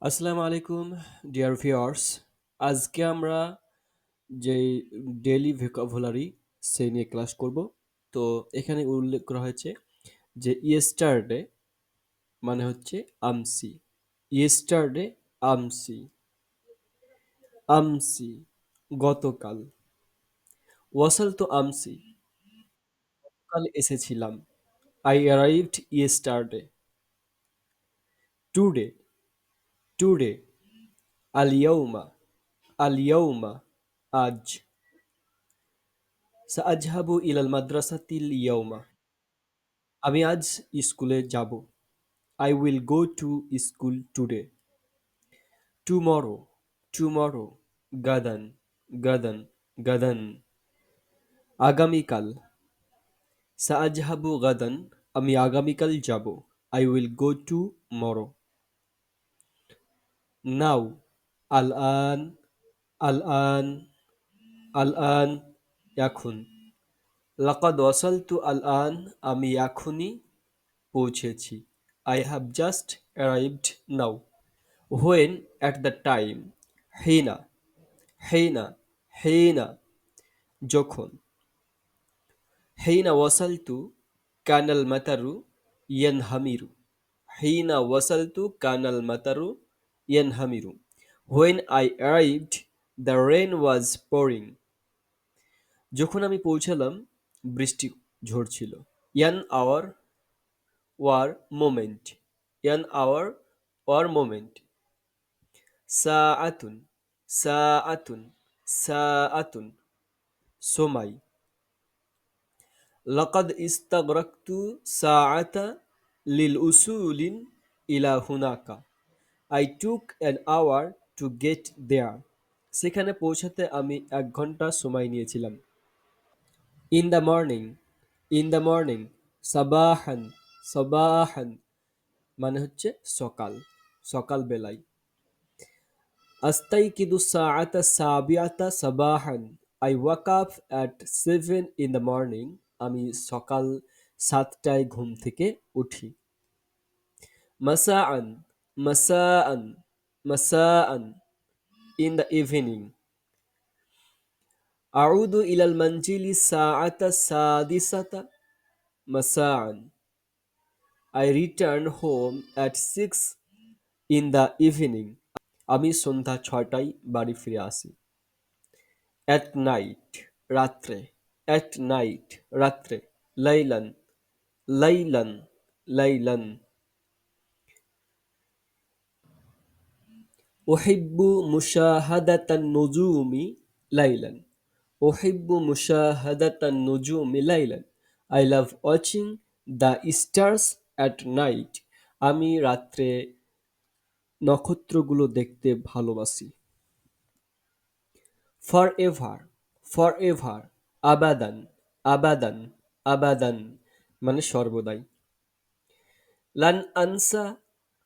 আসসালামু আলাইকুম dear viewers. আজকে আমরা যে ডেইলি ভোকাবুলারি সেই নিয়ে ক্লাস করব। তো এখানে উল্লেখ করা হয়েছে যে ইয়েস্টারডে মানে হচ্ছে আমসি। ইয়েস্টারডে আমসি, আমসি গতকাল। ওয়াসাল তো আমসি, কাল এসেছিলাম। I arrived yesterday. Today, today. আলিয়াউমা, আলিয়াউমা আজ। সাআজহাবু ইলাল মাদ্রাসাতিল ইয়াউমা, আমি আজ স্কুলে যাব। I will go to school today. Tomorrow, tomorrow. গাদান, গাদান, গাদান। আগামীকাল। সাআজহাবু গাদান, আমি আগামীকাল যাব। I will go tomorrow. Now, আল আন, আল আন, আল আন, এখন। লাকাদ ওয়াসালতু আল আন, আমি এখনই পৌঁছেছি। I have just arrived now. When, at the time. হিনা, হিনা, হিনা যখন। হিনা ওয়াসালতু কানাল মাতারু ইয়ানহামিরু। হিনা ওয়াসালতু কানাল মাতারু ইয়ানহামিরু। When I arrived, the rain was pouring. যখন আমি পৌঁছালাম বৃষ্টি ঝরছিল। An hour or moment, an hour or moment. সাআতুন, সাআতুন, সাআতুন সময়। লাকাদ ইস্তাগরাকতু সাআতা লিল উসুলিন ইলা হুনাকা। I took an hour to get there. সেখানে পৌঁছাতে আমি 1 ঘন্টা সময় নিয়েছিলাম। In the morning, in the morning. সাবাহান, সাবাহান মানে হচ্ছে সকাল, সকাল বেলায়। আস্তাইকিদু সাআতা সাবিআতা সাবাহান। I woke up at 7 in the morning. আমি সকাল 7টায় ঘুম থেকে উঠি। মাসাআন, মাসাআন, মাসাআন in the evening. আউদু ইলাল মানজিলি সাআতা সাদিসাতা মাসাআন. I return home at 6 in the evening. আমি সন্ধ্যা 6টায় বাড়ি ফিরে আসি। At night, রাত্রে। At night, রাত্রে। লাইলান, লাইলান, লাইলান। উহিব্বু মুশাহাদাতান নুজুমি লাইলান। উহিব্বু মুশাহাদাতান নুজুমি লাইলান। I love watching the stars at night. আমি রাত্রে নক্ষত্রগুলো দেখতে ভালোবাসি। Forever, forever. আবাদান, আবাদান, আবাদান মানে সর্বদাই। লান আনসা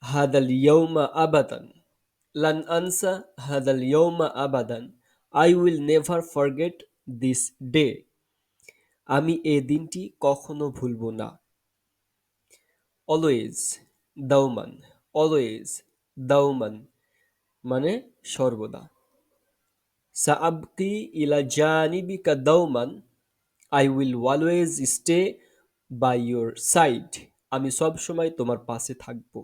হাদাল ইয়ৌমা আবাদান। লান আনসা হাদাল ইয়ৌমা আবাদান। I will never forget this day. আমি এই দিনটি কখনো ভুলব না। অলওয়েজ, দাওমান, অলওয়েজ, দাওমান মানে সর্বদা। সাআবকি ইলা জানিবিকা দাওমান। I will always stay by your side. আমি সবসময় তোমার পাশে থাকব।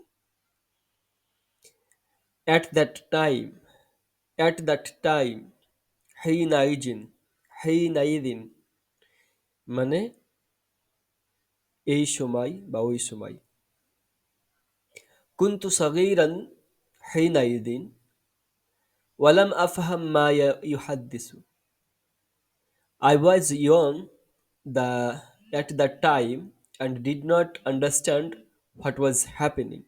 At that time, at that time. হিনাইজিন, হিনাইদিন মানে এই সময় বা ওই সময়। কুনতু সগীরান হিনাইদিন ওয়ালাম আফহাম মা ইউহাদ্দিসু। I was young the at that time and did not understand what was happening.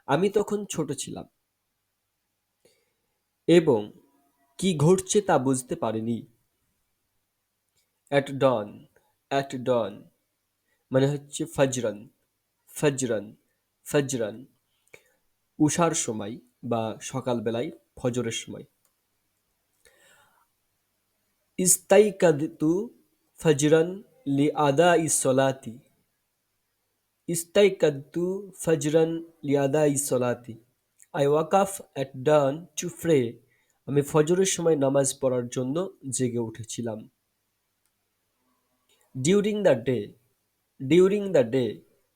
আমি তখন ছোট ছিলাম এবং কি ঘটছে তা বুঝতে পারিনি। At dawn, at dawn মানে হচ্ছে ফজরান, ফজরান, ফজরান উষার সময় বা সকালবেলায় ফজরের সময়। ইস্তাইকাদতু ফজরান লিআদাই সলাতি। ইস্তাইকাদতু ফজরান লিআদাই সলাতি। I wake up at dawn to pray. আমি ফজরের সময় নামাজ পড়ার জন্য জেগে উঠেছিলাম। During the day, during the day,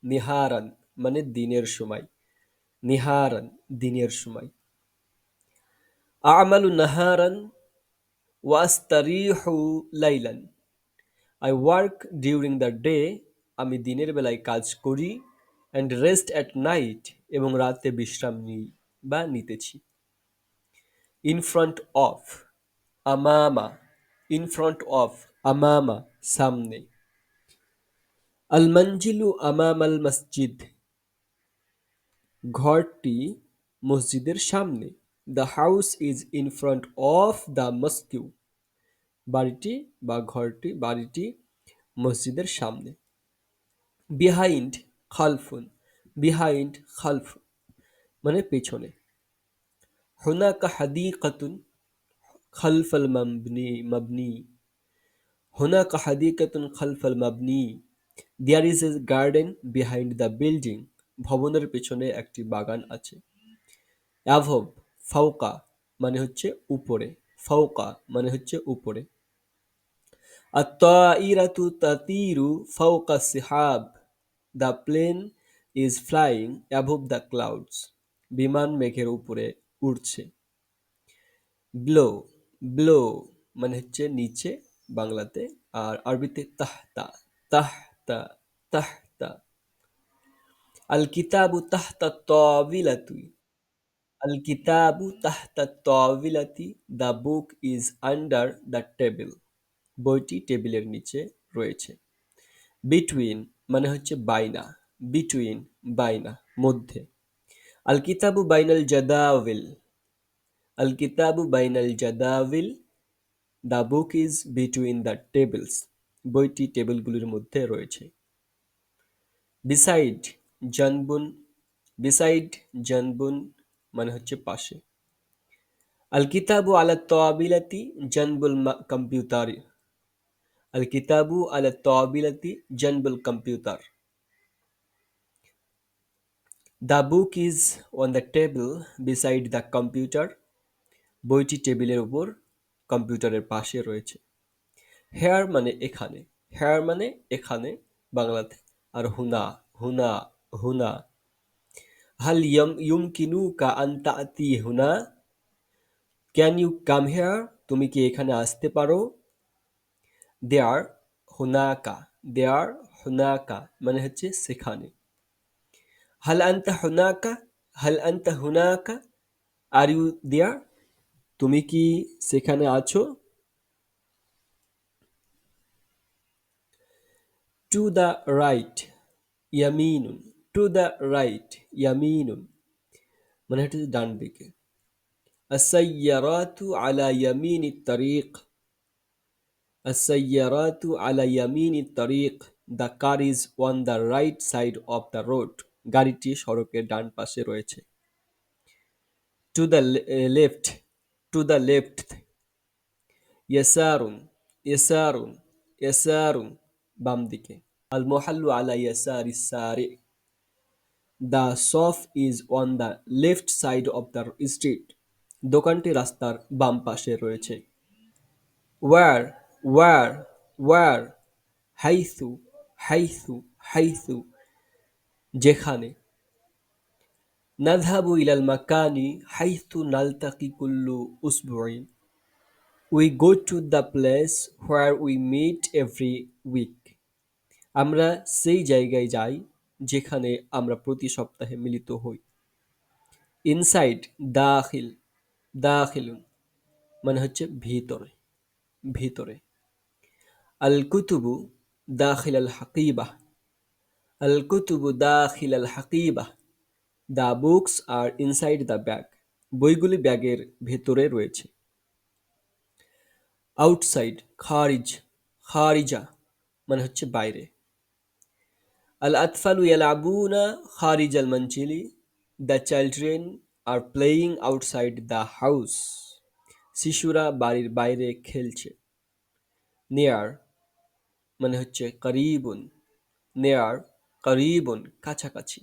নিহারান মানে দিনের সময়, নিহারান দিনের সময়। আমালু নাহারান ওয়াস্তারিহু লাইলান। I work during the day, আমি দিনের বেলায় কাজ করি, অ্যান্ড রেস্ট অ্যাট নাইট এবং রাতে বিশ্রাম নিই বা নিতেছি। ইন ফ্রন্ট অফ, আমামা, ইন ফ্রন্ট অফ, আমামা সামনে। আল মঞ্জিলু আমামাল মসজিদ, ঘরটি মসজিদের সামনে। The house is in front of the mosque, বাড়িটি বা ঘরটি বাড়িটি মসজিদের সামনে। বিহাইন্ড খালফুন, বিহাইন্ড খালফ মানে পেছনে। হুনাকা হাদিকাতুন খালফাল মাবনি, হুনাকা হাদিকাতুন খালফাল মাবনি, there is a garden behind the building, ভবনের পেছনে একটি বাগান আছে। অ্যাভব ফাওকা মানে হচ্ছে উপরে, ফাওকা মানে হচ্ছে উপরে। আত-তাইরাতু তাতিরু ফাওকা সিহাব, the plane is flying above the clouds, বিমান মেঘের উপরে উড়ছে। ব্লো, ব্লো মানে হচ্ছে নিচে বাংলাতে, আর আরবিতে তাহতা, তাহতা, তাহতা। আল কিতাবু তাহতা তাবিলাতি, আল কিতাবু তাহতা তাবিলাতি, the book is under the table, বইটি টেবিলের নিচে রয়েছে। বিটুইন মানে হচ্ছে বাইনা, বিটুইন বাইনা মধ্যে। আল কিতাবু বাইনাল জাদাউল, আল কিতাবু বাইনাল জাদাউল, the book is between the tables, বইটি টেবিলগুলির মধ্যে রয়েছে। বিসাইড জানবুন, বিসাইড জানবুন মানে হচ্ছে পাশে। আল কিতাবু আলা তাবিলাতি জানবুল কম্পিউটার, আল কিতাবু আলা তাবিলাতি জানবুল computer, the book is on the table beside the computer, বইটি টেবিলের উপর কম্পিউটারের পাশে রয়েছে। হেয়ার মানে এখানে, হেয়ার মানে এখানে বাংলাতে, আর হুনা, হুনা, হুনা। হাল ইয়ুমকিনুকা আন তা'তি হুনা, ক্যান ইউ কাম হেয়ার, তুমি কি এখানে আসতে পারো। দেয়ার হুনাকা, দেয়ার হুনাকা মানে হচ্ছে সেখানে। হাল আনতা হুনাকা, হাল আনতা হুনাকা, আর ইউ দেয়ার, তুমি কি সেখানে আছো। টু দ্য রাইট ইয়ামিনুন, টু দ্য রাইট ইয়ামিনুন মানে হচ্ছে ডান দিকে। আস-সাইয়্যারাতু আলা ইয়ামিনিত তারিক, আস-সাইয়্যারাতু আলা ইয়ামিনিত তারিক, the car is on the right side of the road, গাড়িটি সড়কের ডান পাশে রয়েছে। To the left, to the left. ইয়াসারুন, ইয়াসারুন, ইয়াসারুন বাম দিকে। আল মুহাল্লু আলা ইয়াসারিস সারি, the shop is on the left side of the street, দোকানটি রাস্তার বাম পাশে রয়েছে। Where, where, where. হাইথু, হাইথু, হাইথু যেখানে। নাযহাবু ইলাল মাকানি হাইথু নালতাকি কুল্লু উসবুইন, we go to the place where we meet every week, আমরা সেই জায়গায় যাই যেখানে আমরা প্রতি সপ্তাহে মিলিত হই। ইনসাইড দাখিল, দাখিলুন মানে হচ্ছে ভিতরে, ভিতরে। আল কুতুবু দাখিল আল হাকিবাহ, আল কুতুবু দাখিল আল হাকিবাহ, the books are inside the bag, বইগুলি ব্যাগের ভেতরে রয়েছে। আউটসাইড খারিজ, খারিজা মানে হচ্ছে বাইরে। আল আতফালু ইয়ালাবুনা খারিজ আল মঞ্জিলি, the children are playing outside the house, শিশুরা বাড়ির বাইরে খেলছে। নেয়ার মানে হচ্ছে করিবুন, নেয়ার করিবুন কাছাকাছি।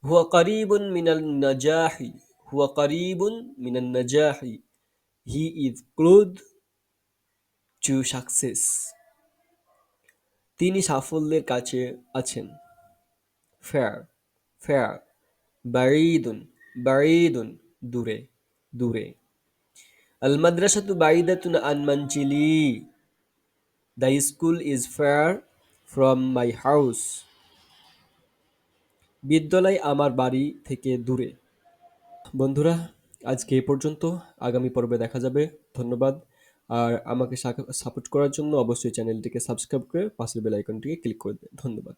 হুয়া কারিবুন মিনাল নাজাহি, হুয়া কারিবুন মিনান নাজাহি, he is close to success, তিনি সাফল্যের কাছে আছেন। ফেয়ার, ফেয়ার, বাঈদুন, বাঈদুন, দূরে, দূরে। আল মাদ্রাসাতু বাঈদাতুন আন মানজিলি, the school is far from my house, বিদ্যালয় আমার বাড়ি থেকে দূরে। বন্ধুরা, আজকে এ পর্যন্ত। আগামী পর্বে দেখা যাবে। ধন্যবাদ। আর আমাকে সাপোর্ট করার জন্য অবশ্যই চ্যানেলটিকে সাবস্ক্রাইব করে পাশের বেল আইকনটিকে ক্লিক করে দেবেন। ধন্যবাদ।